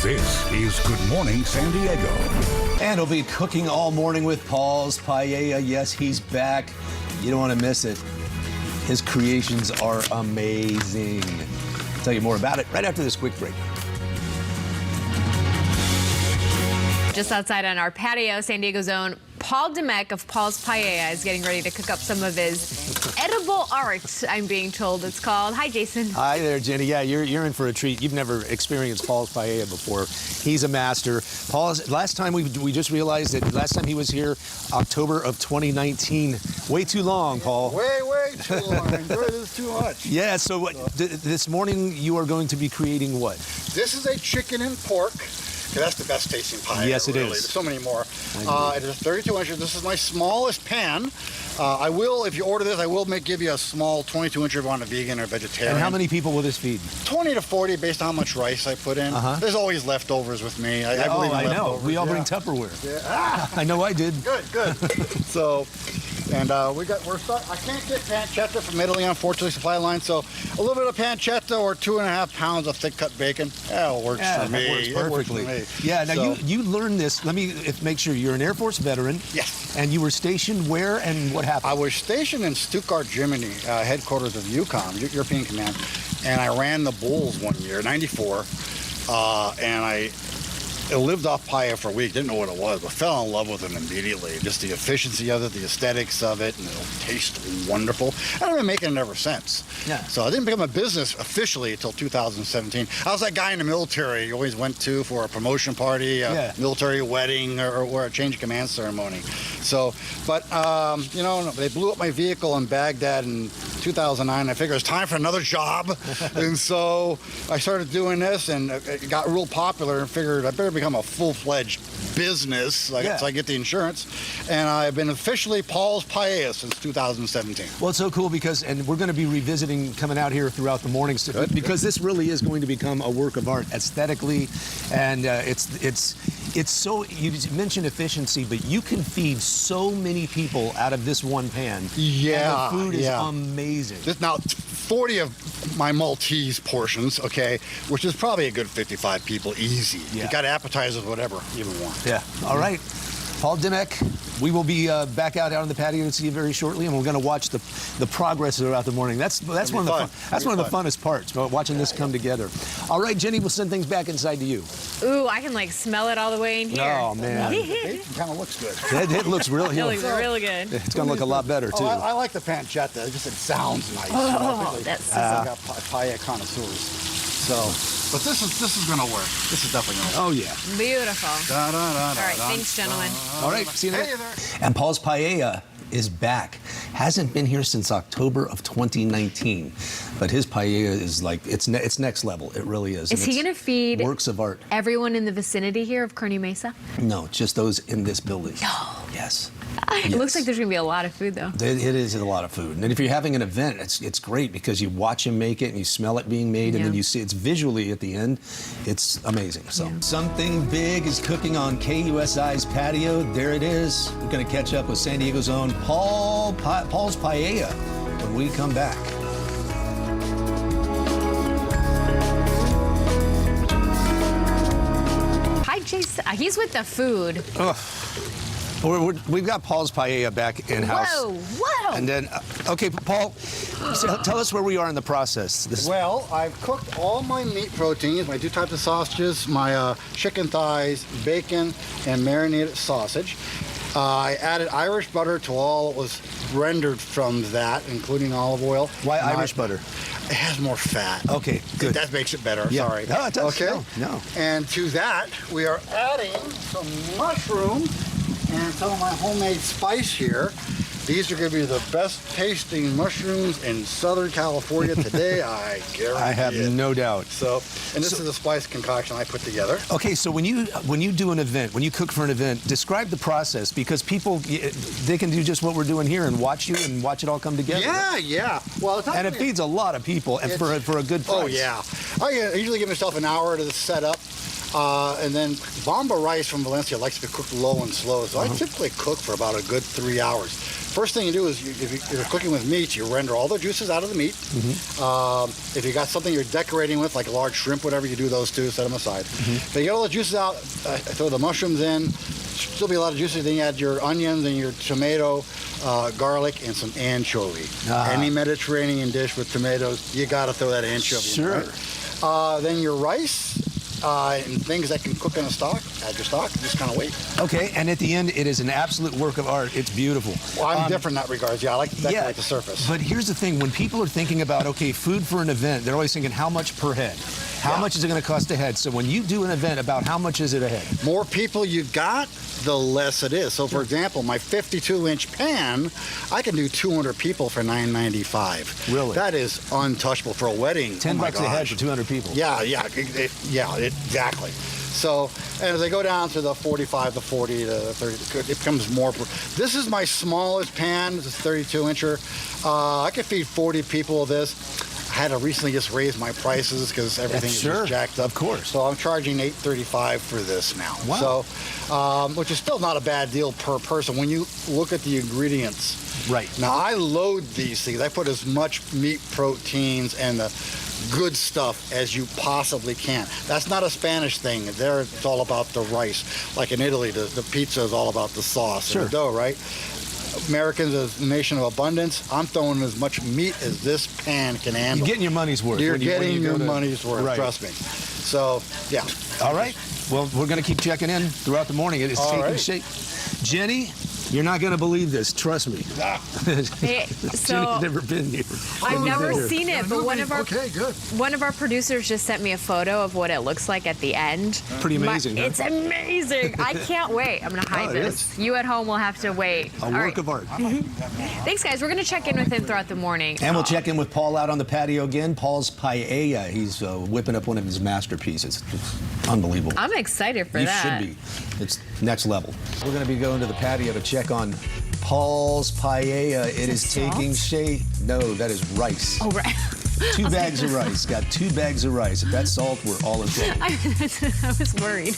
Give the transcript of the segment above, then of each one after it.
This is Good Morning San Diego. And we'll be cooking all morning with Paul's Paella. Yes, he's back. You don't want to miss it. His creations are amazing. I'll tell you more about it right after this quick break. Just outside on our patio, San Diego's own Paul Demek of Paul's Paella is getting ready to cook up some of his edible art, I'm being told it's called. Hi, Jason. Hi there, Jenny. Yeah, you're in for a treat. You've never experienced Paul's Paella before. He's a master. Paul's, last time we just realized that last time he was here, October of 2019. Way too long, Paul. Way too long. This is too much. Yeah, so this morning you are going to be creating what? This is a chicken and pork. That's the best tasting pie. Yes, it really. is. There's so many more. It is 32 inches. This is my smallest pan. I will, if you order this, I will give you a small 22 inch if you want a vegan or vegetarian. And how many people will this feed? 20 to 40 based on how much rice I put in. There's always leftovers with me. I believe in I know. leftovers. We all bring Tupperware. Yeah. I know I did. Good. So, and I can't get pancetta from Italy, unfortunately, supply line. So a little bit of pancetta or 2.5 pounds of thick cut bacon. That works for me. That works perfectly. It works for me. Yeah. Now So, you learned this. Let me make sure you're an Air Force veteran. Yes. And you were stationed where and what happened? I was stationed in Stuttgart, Germany, headquarters of UCOM, European Command, and I ran the Bulls one year, '94, and I lived off paella for a week. Didn't know what it was, but fell in love with it immediately. Just the efficiency of it, the aesthetics of it, and it'll taste wonderful. I've been making it ever since. Yeah. So I didn't become a business officially until 2017. I was that guy in the military you always went to for a promotion party, a military wedding, or a change of command ceremony. So, but, they blew up my vehicle in Baghdad in 2009. I figured it was time for another job. And so I started doing this, and it got real popular, and figured I better become a full-fledged business so I get the insurance. And I've been officially Paul's Paella since 2017. Well, it's so cool and we're going to be revisiting coming out here throughout the mornings because this really is going to become a work of art aesthetically, and it's so, you mentioned efficiency, but you can feed so many people out of this one pan. Yeah. And the food is amazing. Now, 40 of my Maltese portions, okay, which is probably a good 55 people, easy. Yeah. You got appetizers, whatever you want. Yeah. All right. Paul Demek, we will be back out on the patio to see you very shortly, and we're going to watch the progress throughout the morning. That's one of the one of the funnest parts, watching this come together. All right, Jenny, we'll send things back inside to you. Ooh, I can smell it all the way in here. Oh man, It kind of looks good. it looks really. It looks really good. It's going to look a lot better too. I like the pancetta. It sounds nice. That's I got paella connoisseurs. So, but this is going to work. This is definitely going to work. Oh yeah. Beautiful. All right, thanks, gentlemen. All right, see you later. Hey there. And Paul's Paella is back. Hasn't been here since October of 2019, but his paella is it's next level. It really is. Is he going to feed works of art? Everyone in the vicinity here of Kearny Mesa? No, just those in this building. No. Yes. It looks like there's going to be a lot of food, though. It is a lot of food. And if you're having an event, it's great because you watch him make it and you smell it being made, and then you see it's visually at the end. It's amazing. So something big is cooking on KUSI's patio. There it is. We're going to catch up with San Diego's own Paul's Paella when we come back. Hi, Jason. He's with the food. We've got Paul's Paella back in-house. Whoa. And then, okay, Paul, tell us where we are in the process. Well, I've cooked all my meat proteins, my two types of sausages, my chicken thighs, bacon, and marinated sausage. I added Irish butter to all that was rendered from that, including olive oil. Why Irish butter? It has more fat. Okay, good. That makes it better. Yeah. Sorry. No, it does. Okay. No. And to that, we are adding some mushroom and some of my homemade spice here. These are going to be the best tasting mushrooms in Southern California today, I guarantee it. I have no doubt. So, and this is a spice concoction I put together. Okay, so when you do an event, when you cook for an event, describe the process, because people, they can do just what we're doing here and watch you and watch it all come together. Yeah. Well, and it feeds a lot of people and for a good price. Oh yeah. I usually give myself an hour to set up. And then Bomba rice from Valencia likes to be cooked low and slow, so I typically cook for about a good 3 hours. first thing you do is, if you're cooking with meat, you render all the juices out of the meat. If you got something you're decorating with, like a large shrimp, whatever, you do those too, set them aside. So you get all the juices out, throw the mushrooms in, still be a lot of juices, then you add your onions and your tomato, garlic, and some anchovy. Any Mediterranean dish with tomatoes, you gotta throw that anchovy in, right? Then your rice, and things that can cook in a stock, add your stock, just kind of wait. Okay, and at the end, it is an absolute work of art. It's beautiful. Well, I'm different in that regards. Yeah, I like to decorate the surface. But here's the thing. When people are thinking about, okay, food for an event, they're always thinking, how much per head? How much is it going to cost a head? So when you do an event, about how much is it a head? More people you got, the less it is. So, for example, my 52-inch pan, I can do 200 people for $9.95. Really? That is untouchable for a wedding. $10 a head for 200 people. Yeah, exactly. So, and as I go down to the 45, the 40, the 30, it becomes more. This is my smallest pan. It's a 32-incher. I could feed 40 people with this. I had to recently just raise my prices because everything is just jacked up. Of course. So I'm charging $8.35 for this now. Wow. So, which is still not a bad deal per person when you look at the ingredients. Right. Now I load these things. I put as much meat, proteins, and the good stuff as you possibly can. That's not a Spanish thing. There, it's all about the rice. Like in Italy, the pizza is all about the sauce and the dough, right? Americans is a nation of abundance. I'm throwing as much meat as this pan can handle. You're getting your money's worth. You're getting your money's worth, trust me. So, yeah. All right. Well, we're going to keep checking in throughout the morning. It is taking shape. Jenny, you're not going to believe this. Trust me. Jenny's never been here. I've never seen it, but one of our producers just sent me a photo of what it looks like at the end. Pretty amazing, huh? It's amazing. I can't wait. I'm going to hide this. You at home will have to wait. A work of art. Thanks, guys. We're going to check in with him throughout the morning. And we'll check in with Paul out on the patio again. Paul's Paella. He's whipping up one of his masterpieces. It's unbelievable. I'm excited for that. You should be. It's next level. We're going to be going to the patio to check on Paul's Paella. It is taking shape. No, that is rice. Oh, right. 2 bags of rice. Got 2 bags of rice. If that's salt, we're all in trouble. I was worried.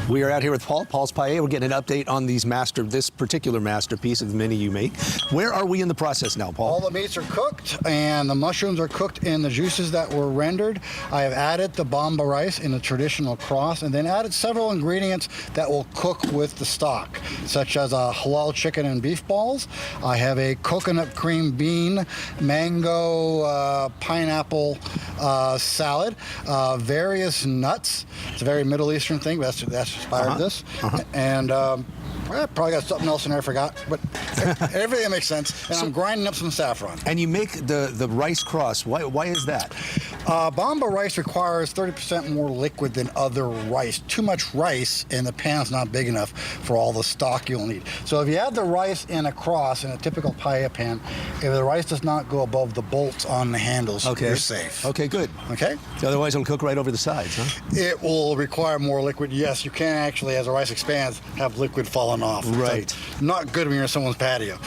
We are out here with Paul's Paella. We're getting an update on this particular masterpiece of the many you make. Where are we in the process now, Paul? All the meats are cooked, and the mushrooms are cooked in the juices that were rendered. I have added the bomba rice in the traditional cross, and then added several ingredients that will cook with the stock, such as halal chicken and beef balls. I have a coconut cream bean, mango, pineapple salad, various nuts. It's a very Middle Eastern thing, but that's inspired this. And I probably got something else in there I forgot, but everything makes sense. And I'm grinding up some saffron. And you make the rice cross. Why is that? Bomba rice requires 30% more liquid than other rice. Too much rice and the pan's not big enough for all the stock you'll need. So if you add the rice in a cross in a typical paella pan, if the rice does not go above the bolts on the handles, you're safe. Okay, good. Okay? Otherwise it'll cook right over the sides, huh? It will require more liquid. Yes, you can actually, as the rice expands, have liquid falling off. Right. So not good when you're in someone's patio.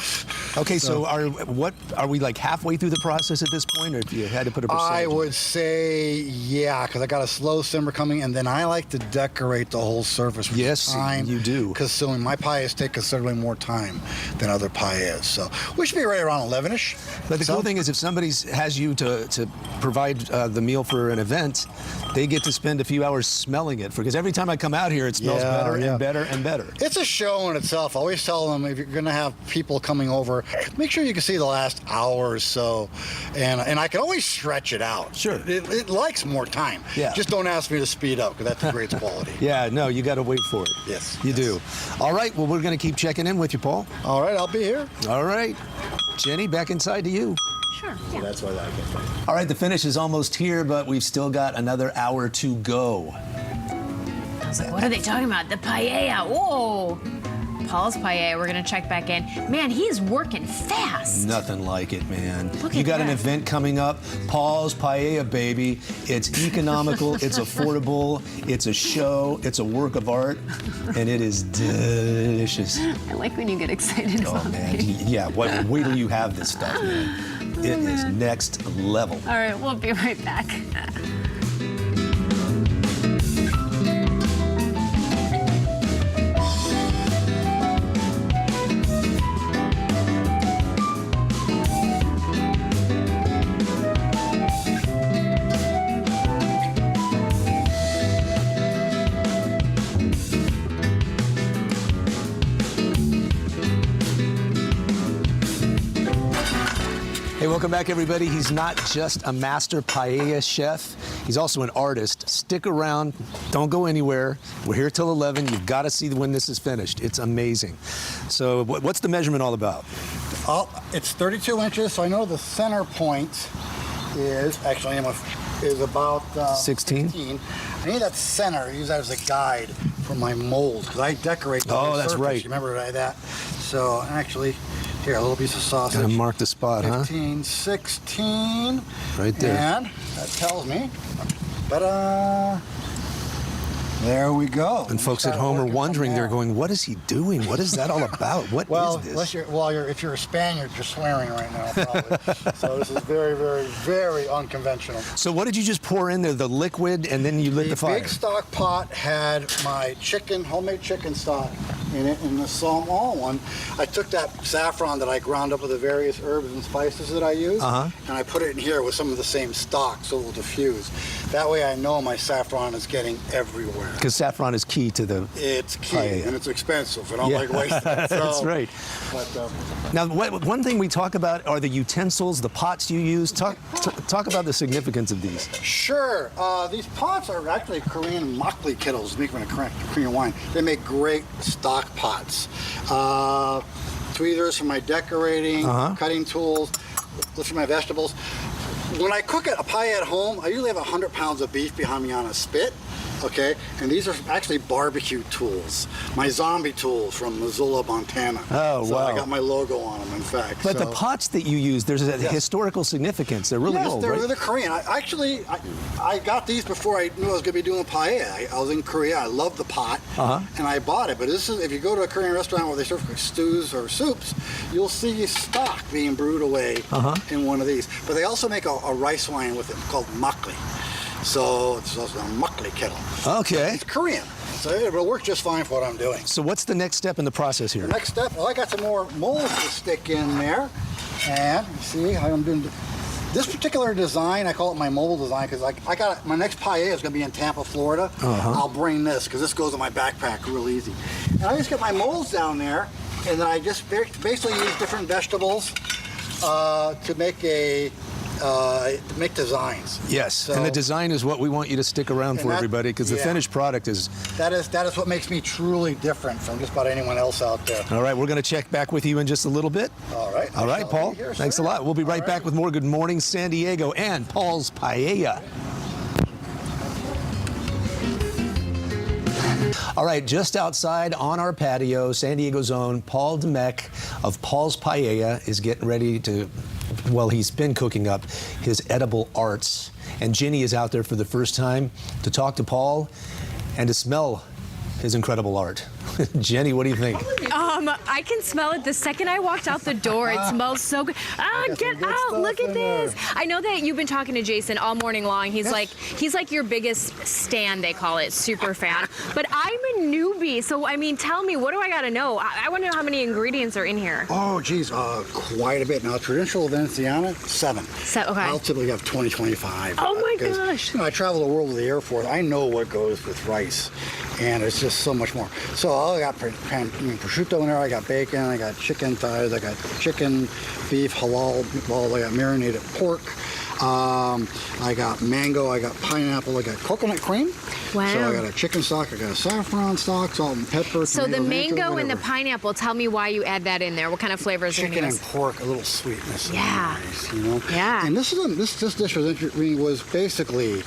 Okay, so are we like halfway through the process at this point, or if you had to put a percentage? I would say, yeah, because I got a slow simmer coming, and then I like to decorate the whole surface. Yes, you do. Consuming. My paellas take considerably more time than other paellas, so we should be right around 11-ish. But the cool thing is, if somebody has you to provide the meal for an event, they get to spend a few hours smelling it, because every time I come out here, it smells better and better and better. It's a show in itself. I always tell them, if you're going to have people coming over, make sure you can see the last hour or so, and I can always stretch it out. Sure. It likes more time. Yeah. Just don't ask me to speed up, because that degrades quality. Yeah, no, you got to wait for it. Yes. You do. All right, well, we're going to keep checking in with you, Paul. All right, I'll be here. All right. Jenny, back inside to you. Sure. Yeah. That's why I like it. All right, the finish is almost here, but we've still got another hour to go. I was like, what are they talking about? The paella. Whoa. Paul's Paella. We're going to check back in. Man, he's working fast. Nothing like it, man. You got an event coming up. Paul's Paella, baby. It's economical. It's affordable. It's a show. It's a work of art. And it is delicious. I like when you get excited about man. things. Yeah, wait till you have this stuff, man. It is next level. All right, we'll be right back. Hey, welcome back, everybody. He's not just a master paella chef. He's also an artist. Stick around. Don't go anywhere. We're here till 11. You've got to see when this is finished. It's amazing. So what's the measurement all about? It's 32 inches, so I know the center point is actually is about 16. I need that center. I use that as a guide for my molds because I decorate the whole that's surface. right. You remember that? So actually, here, a little piece of sausage. Gonna mark the spot, 15, 16. Right there. And that tells me, there we go. And folks at home are wondering, they're going, what is he doing? What is that all about? What is this? If you're a Spaniard, you're swearing right now, probably. So this is very, very, very unconventional. So what did you just pour in there? The liquid, and then you lit the fire? The big stock pot had my homemade chicken stock in it, in the small one. I took that saffron that I ground up with the various herbs and spices that I use, and I put it in here with some of the same stock so it will diffuse. That way I know my saffron is getting everywhere. Because saffron is key to the It's key, paella. and it's expensive. I don't like wasting it. So, that's right. But, now, one thing we talk about are the utensils, the pots you use. Talk about the significance of these. Sure. These pots are actually Korean makgeolli kettles, made from Korean wine. They make great stock pots. Tweezers for my decorating, cutting tools, for my vegetables. When I cook a paella at home, I usually have 100 pounds of beef behind me on a spit. Okay, and these are actually barbecue tools. My zombie tools from Missoula, Montana. Oh, so wow. I got my logo on them, in fact. But the pots that you use, there's a historical significance. They're really old, right? They're Korean. I got these before I knew I was going to be doing paella. I was in Korea. I love the pot, and I bought it. But this is, if you go to a Korean restaurant where they serve stews or soups, you'll see stock being brewed away in one of these. But they also make a rice wine with it called makgeolli. So it's also a makgeolli kettle. Okay. It's Korean, so it'll work just fine for what I'm doing. So what's the next step in the process here? The next step, well, I got some more molds to stick in there. And you see how I'm doing this particular design. I call it my mobile design because I got my next paella is going to be in Tampa, Florida. I'll bring this because this goes in my backpack real easy. And I just get my molds down there, and then I just basically use different vegetables to make make designs. Yes, so, and the design is what we want you to stick around for, everybody, because the finished product is... That is what makes me truly different from just about anyone else out there. All right, we're going to check back with you in just a little bit. All right. All right, Paul. Here, thanks a lot. We'll be right back with more Good Morning San Diego and Paul's Paella. All right, just outside on our patio, San Diego's own Paul Demek of Paul's Paella is getting ready to, well, he's been cooking up his edible arts. And Ginny is out there for the first time to talk to Paul and to smell his incredible art. Jenny, what do you think? I can smell it the second I walked out the door. It smells so good. Get out! Look at this. I know that you've been talking to Jason all morning long. He's like your biggest stan, they call it, super fan. But I'm a newbie, so I mean, tell me, what do I got to know? I want to know how many ingredients are in here. Oh, geez, quite a bit. Now, traditional Veneziana, 7. Okay. I'll typically have 20, 25. Oh my gosh! You know, I travel the world with the Air Force. I know what goes with rice, and it's just so much more. So I got prosciutto in there. I got bacon. I got chicken thighs. I got chicken, beef, halal meatballs. I got marinated pork. I got mango. I got pineapple. I got coconut cream. Wow. So I got a chicken stock. I got a saffron stock, salt and pepper. So the mango and the whatever. pineapple. Tell me why you add that in there. What kind of flavors are in Chicken here? and pork, a little sweetness. Yeah. Nice, you know. Yeah. And this dish was basically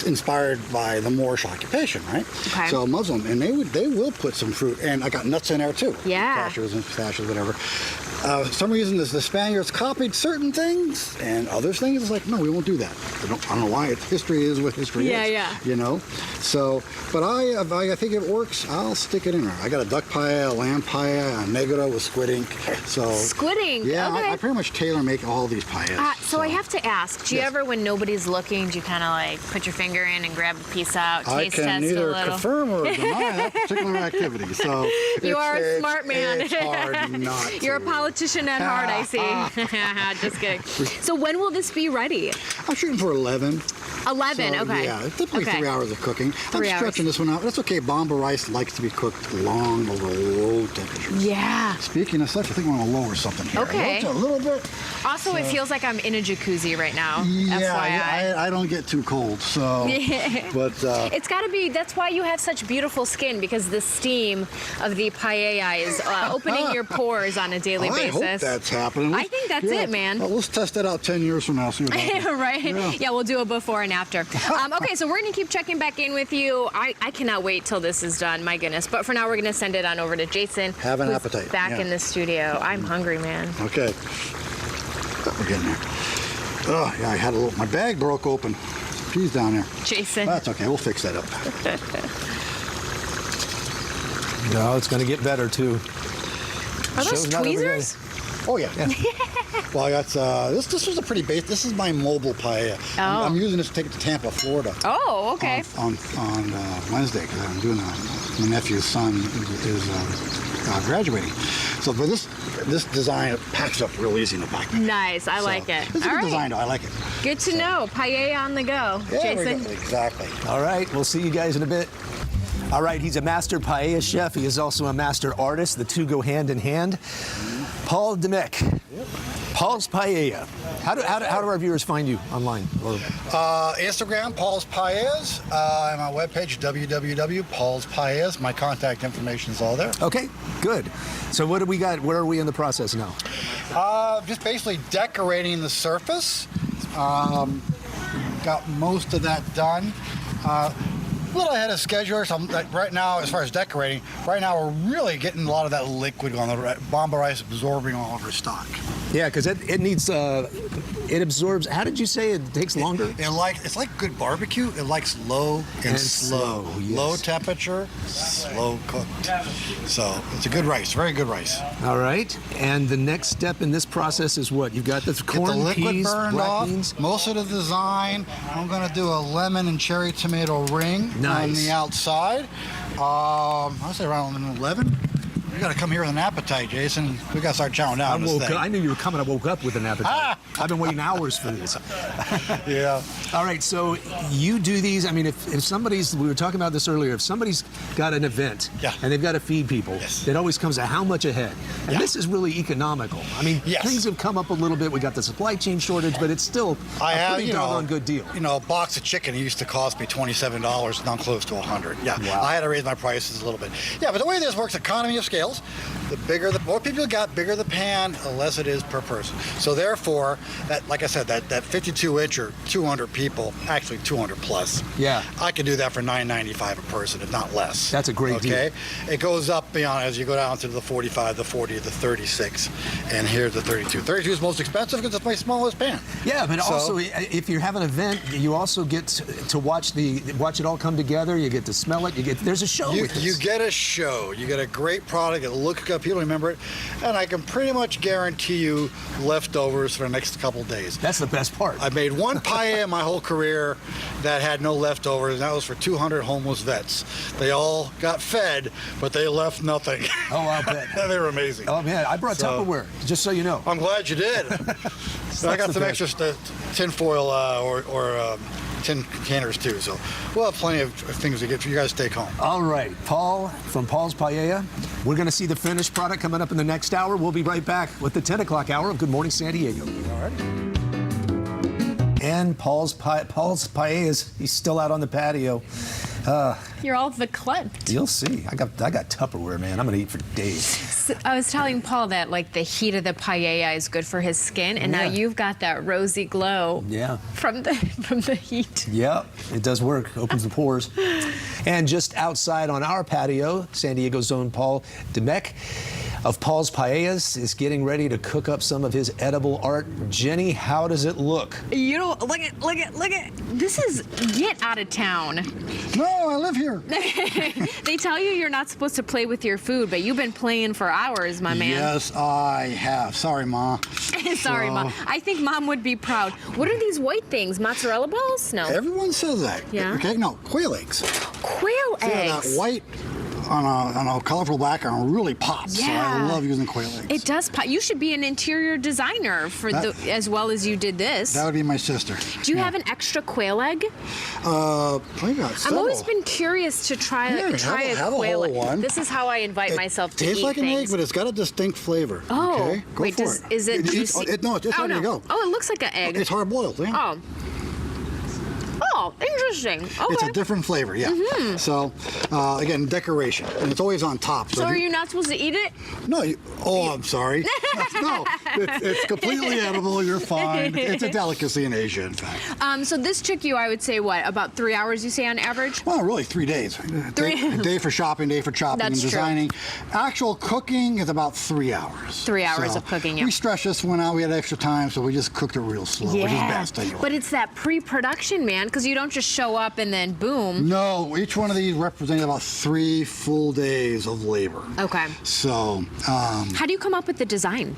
inspired by the Moorish occupation, right? Okay. So Muslim, and they will put some fruit, and I got nuts in there too. Yeah. Cashews and pistachios, whatever. For some reason, the Spaniards copied certain things, and other things it's like, no, we won't do that. I don't know why. History is what history is. Yeah. You know. So, but I think it works. I'll stick it in there. I got a duck paella, a lamb paella, a negro with squid ink. So squid ink. Yeah, okay. I pretty much tailor make all these paellas. So I have to ask, do you ever, when nobody's looking, do you kind of like put your finger in and grab a piece out, taste test a I can neither little? confirm or deny that particular activity. So you are a smart man. It's hard not to. You're a politician at heart, I see. Just kidding. So when will this be ready? I'm shooting for 11. 11, So, okay. Yeah, it's typically 3 hours of cooking. 3 I'm hours. stretching this one out. That's okay. Bomba rice likes to be cooked long over low temperatures. Yeah. Speaking of such, I think I'm going to lower something here. Okay. A little bit. Also, it feels like I'm in a jacuzzi right now. Yeah, FYI. I don't get too cold, so. But It's got to be, that's why you have such beautiful skin, because the steam of the paella is opening your pores on a daily I basis. hope that's happening. I think that's it, man. Well, let's test that out 10 years from now. See what happens. Right? Yeah. Yeah, we'll do a before and after. Okay, so we're going to keep checking back in with you. I cannot wait till this is done, my goodness. But for now, we're going to send it on over to Jason. Have an who's appetite. Back in the studio. I'm hungry, man. Okay. We're getting there. Oh, yeah, I had a little, my bag broke open. Peas down there. Jason. That's okay. We'll fix that up. No, it's going to get better, too. Are those Show's not over tweezers? Oh, yeah. Well, I got, this was a pretty basic, this is my mobile paella. Oh. I'm using this to take it to Tampa, Florida. Oh, okay. On Wednesday, because I'm doing my nephew's son is graduating. So for this design, it packs up real easy in the back. Nice. I like it. It's a All good right. design, though. I like it. Good to know. Paella on the go. Yeah, Jason. Exactly. All right, we'll see you guys in a bit. All right, he's a master paella chef. He is also a master artist. The two go hand in hand. Paul Demek. Yep. Paul's Paella. How do our viewers find you online? Or... Instagram, Paul's Paellas. And my webpage, www.paulspaellas. My contact information is all there. Okay, good. So what do we got? Where are we in the process now? Just basically decorating the surface. Got most of that done. A little ahead of schedule. So right now, as far as decorating, right now we're really getting a lot of that liquid on the bomba rice absorbing all of our stock. Yeah, because it needs, it absorbs, how did you say it takes longer? It's like good barbecue. It likes low and slow. Yes. Low temperature, slow cooked. So it's a good rice, very good rice. All right, and the next step in this process is what? You've got the corn, Get the liquid peas, burned black off. beans. Most of the design, I'm going to do a lemon and cherry tomato ring on Nice. the outside. I'll say around 11. You got to come here with an appetite, Jason. We got to start chowing down on this thing. I knew you were coming. I woke up with an appetite. I've been waiting hours for this. Yeah. All right, so you do these. I mean, if somebody's, we were talking about this earlier, if somebody's got an event and they've got to feed people, it always comes to how much ahead. And this is really economical. I mean, things have come up a little bit. We got the supply chain shortage, but it's still a pretty doggone good deal. You know, a box of chicken used to cost me $27, now close to $100. Yeah, wow. I had to raise my prices a little bit. Yeah, but the way this works, economy of scales, the more people you got, bigger the pan, the less it is per person. So therefore, that, like I said, that 52-inch or 200 people, actually 200 plus. Yeah. I could do that for $9.95 a person, if not less. That's a great deal. Okay, it goes up beyond as you go down to the 45, the 40, the 36, and here's the 32. 32 is most expensive because it's my smallest pan. Yeah, but also if you have an event, you also get to watch it all come together. You get to smell it. There's a show with this. You get a show. You get a great product. It'll look good. People remember it, and I can pretty much guarantee you leftovers for the next couple of days. That's the best part. I made one paella in my whole career that had no leftovers, and that was for 200 homeless vets. They all got fed, but they left nothing. Oh, I'll bet. They were amazing. Oh, man, I brought Tupperware, just so you know. I'm glad you did. I got some extra tin foil or tin canners, too, so we'll have plenty of things to get for you guys to take home. All right, Paul from Paul's Paella. We're going to see the finished product coming up in the next hour. We'll be right back with the 10 o'clock hour of Good Morning San Diego. All right. And Paul's Paellas, he's still out on the patio. You're all verklempt. You'll see. I got Tupperware, man. I'm going to eat for days. So I was telling Paul that like the heat of the paella is good for his skin, and now you've got that rosy glow. Yeah. From the heat. Yeah, it does work. Opens the pores. And just outside on our patio, San Diego's own Paul Demek of Paul's Paellas is getting ready to cook up some of his edible art. Jenny, how does it look? You know, look at. This is get out of town. No, I live here. They tell you you're not supposed to play with your food, but you've been playing for hours, my man. Yes, I have. Sorry, Ma. Sorry, Mom. I think Mom would be proud. What are these white things? Mozzarella balls? No. Everyone says that. Yeah. Okay, no, quail eggs. Quail Yeah, eggs. that white on a colorful background really pops. Yeah. So I love using quail eggs. It does pop. You should be an interior designer for as well as you did this. That would be my sister. Do you have an extra quail egg? I've always been curious to try a quail egg. One. This is how I invite myself to eat tastes like things. an egg, but it's got a distinct flavor. Oh, okay? Go wait, for it. Is it juicy? No, it's ready to go. Oh, it looks like an egg. It's hard boiled. Yeah. Oh. Oh, interesting. Okay. It's a different flavor, yeah. So, again, decoration. And it's always on top. So are you not supposed to eat it? No. I'm sorry. No, it's completely edible. You're fine. It's a delicacy in Asia, in fact. So this took you, I would say, what, about 3 hours, you say, on average? Well, really, 3 days. A day for shopping, day for chopping and designing. True. Actual cooking is about 3 hours. 3 hours of cooking, yeah. We stretched this one out. We had extra time, so we just cooked it real slow, which is best anyway. But it's that pre-production, man, because you don't just show up and then boom. No, each one of these represents about 3 full days of labor. Okay. So, how do you come up with the design?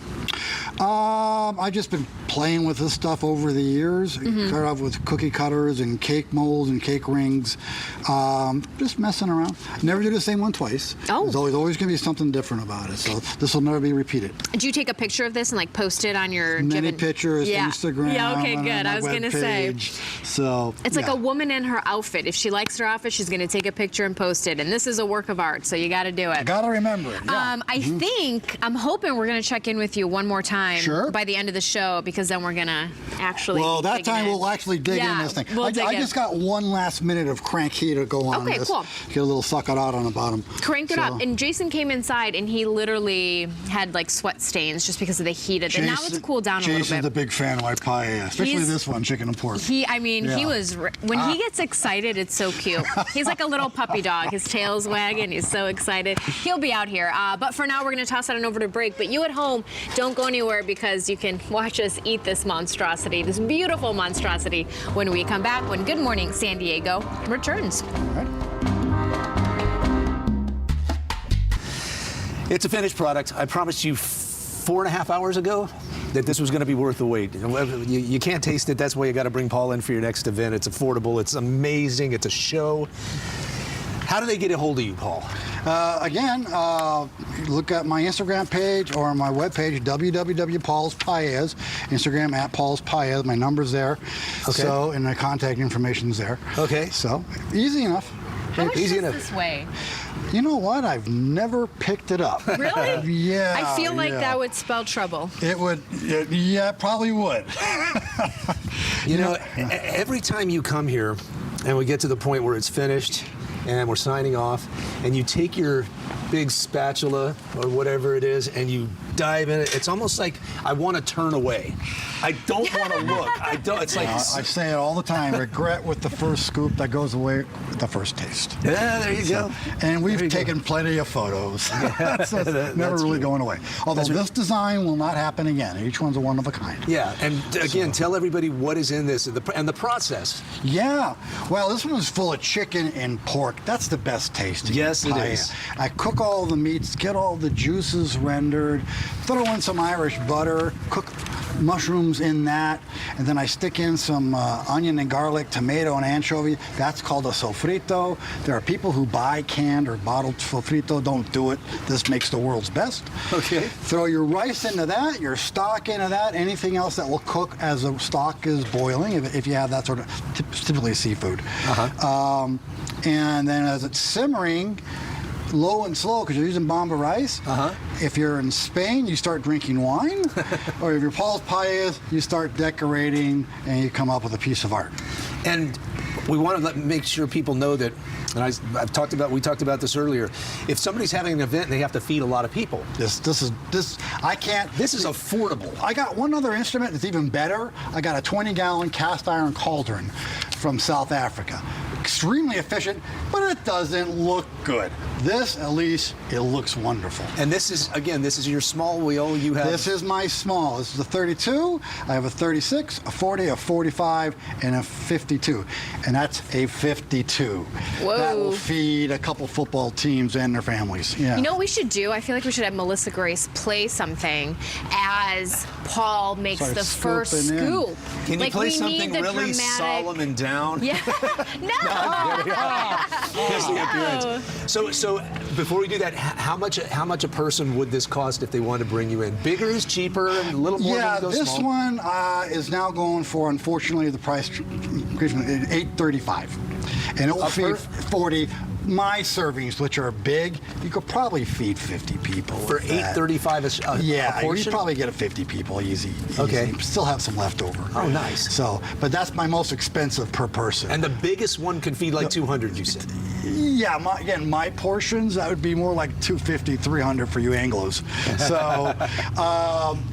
I've just been playing with this stuff over the years. Started off with cookie cutters and cake molds and cake rings. Just messing around. Never do the same one twice. Oh. There's always going to be something different about it. So this will never be repeated. Do you take a picture of this and like post it on your Many pictures, Instagram. Yeah, okay, good. I was going to say. So it's like a woman in her outfit. If she likes her outfit, she's going to take a picture and post it. And this is a work of art, so you got to do it. Got to remember it. Yeah. I'm hoping we're going to check in with you one more time by the end of the show, because then we're going to actually. Well, that time we'll actually dig in this thing. I just got one last minute of crank heat to go on this. Cool. Get a little suck it out on the bottom. Cranked it up. And Jason came inside and he literally had like sweat stains just because of the heat of it. Now it's cooled down a little bit. Jason's a big fan of my paellas, especially this one, chicken and pork. He was, when he gets excited, it's so cute. He's like a little puppy dog. His tail's wagging. He's so excited. He'll be out here. But for now, we're going to toss it on over to break. But you at home, don't go anywhere, because you can watch us eat this monstrosity, this beautiful monstrosity, when we come back, when Good Morning San Diego returns. All right. It's a finished product. I promised you 4.5 hours ago that this was going to be worth the wait. You can't taste it. That's why you got to bring Paul in for your next event. It's affordable. It's amazing. It's a show. How do they get a hold of you, Paul? Again, look at my Instagram page or my webpage, www.paulspaellas, Instagram @paulspaellas. My number's there. Okay. So, and the contact information's there. Okay. So, easy enough. How much is this weigh? You know what? I've never picked it up. Really? Yeah. I feel like that would spell trouble. It would. Yeah, it probably would. You know, every time you come here and we get to the point where it's finished and we're signing off, and you take your big spatula or whatever it is and you dive in it, it's almost like I want to turn away. I don't want to look. I don't. It's like I say it all the time. Regret with the first scoop that goes away with the first taste. Yeah, there you go. And we've taken plenty of photos. That's never really going away. Although this design will not happen again. Each one's a one of a kind. Yeah, and again, tell everybody what is in this and the process. Yeah. Well, this one is full of chicken and pork. That's the best taste. Yes, it is. I cook all the meats, get all the juices rendered, throw in some Irish butter, cook mushrooms in that, and then I stick in some onion and garlic, tomato and anchovy. That's called a sofrito. There are people who buy canned or bottled sofrito. Don't do it. This makes the world's best. Okay. Throw your rice into that, your stock into that, anything else that will cook as the stock is boiling, if you have that sort of, typically seafood. And then as it's simmering, low and slow, because you're using Bamba rice. If you're in Spain, you start drinking wine. Or if you're Paul's Paellas, you start decorating and you come up with a piece of art. And we want to make sure people know that, and we talked about this earlier, if somebody's having an event and they have to feed a lot of people. This is affordable. I got one other instrument that's even better. I got a 20-gallon cast iron cauldron from South Africa. Extremely efficient, but it doesn't look good. This, at least, it looks wonderful. And this is your small wheel. You have. This is my small. This is a 32. I have a 36, a 40, a 45, and a 52. And that's a 52. Whoa. That will feed a couple football teams and their families. Yeah. You know what we should do? I feel like we should have Melissa Grace play something as Paul makes the first scoop. Can you play something really dramatic... solemn and down? Yeah. No. Just the appearance. So before we do that, how much a person would this cost if they wanted to bring you in? Bigger is cheaper, a little more. Yeah, go this small. one is now going for, unfortunately, the price $8.35, and it will feed 40. My servings, which are big, you could probably feed 50 people For $8.35 a yeah, portion? you'd probably get a 50 people easy. Okay. Still have some left over. Oh, nice. So, but that's my most expensive per person. And the biggest one could feed like 200, you said. Yeah, my portions, that would be more like 250, 300 for you Anglos. So,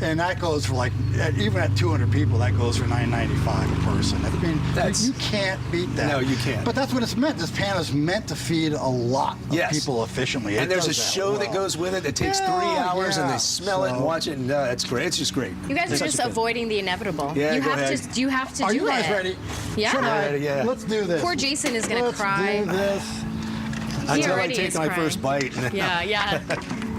and that goes for like, even at 200 people, that goes for $9.95 a person. I mean, you can't beat that. No, you can't. But that's what it's meant. This pan is meant to feed a lot of people efficiently. And there's a show that goes with it that takes 3 hours, and they smell it and watch it, and it's great. It's just great. You guys are just avoiding the inevitable. Yeah, you go have ahead. to. You have to Are do you guys it. ready? Yeah. Should I? Yeah. Let's do this. Poor Jason is gonna cry. Let's do this. Until I already take is my crying. first bite. Yeah.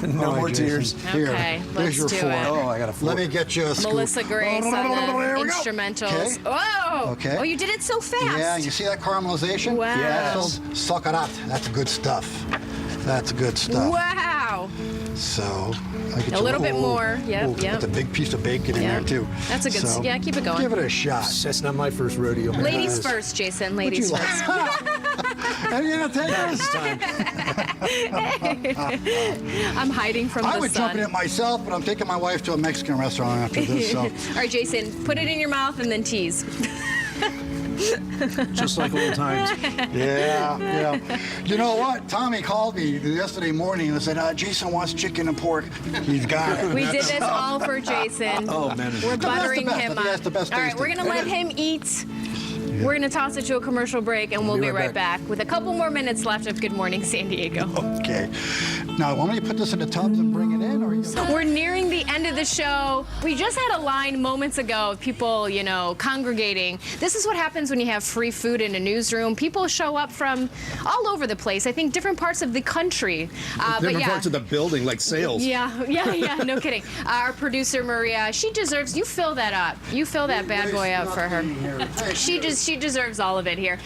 No more Jason. tears. Here, Okay, here's let's your do fork. it. Oh, I got a fork. Let me get you a scoop. Melissa Grace on the There we go. instrumentals. Okay. Whoa! Okay. Oh, you did it so fast. Yeah, you see that caramelization? Wow. That's sakarat. That's good stuff. That's good stuff. Wow. So, I get A little bit more. Yep, Put the big piece of bacon in there too. That's a good. So, Yeah, keep it going. Give it a shot. That's not my first rodeo. Ladies first, Jason. Ladies Would you first. Are you gonna take this? I'm hiding from I the would sun. jump in it myself, but I'm taking my wife to a Mexican restaurant after this. So. All right, Jason, put it in your mouth and then tease. Just like old times. Yeah. You know what? Tommy called me yesterday morning and said, Jason wants chicken and pork. He's got it. We did this all for Jason. Oh, man. We're buttering best. him I think that's up. the best All right, tasting. we're going to let him eat. We're going to toss it to a commercial break, and we'll be right back with a couple more minutes left of Good Morning San Diego. Okay. Now, want me to put this in the tubs and bring it in? Or are you gonna... We're nearing the end of the show. We just had a line moments ago of people, congregating. This is what happens when you have free food in a newsroom. People show up from all over the place. I think different parts of the country. Different parts of the building, like sales. Yeah, no kidding. Our producer, Maria, she deserves, you fill that up. You fill that bad boy up for her. She deserves all of it here.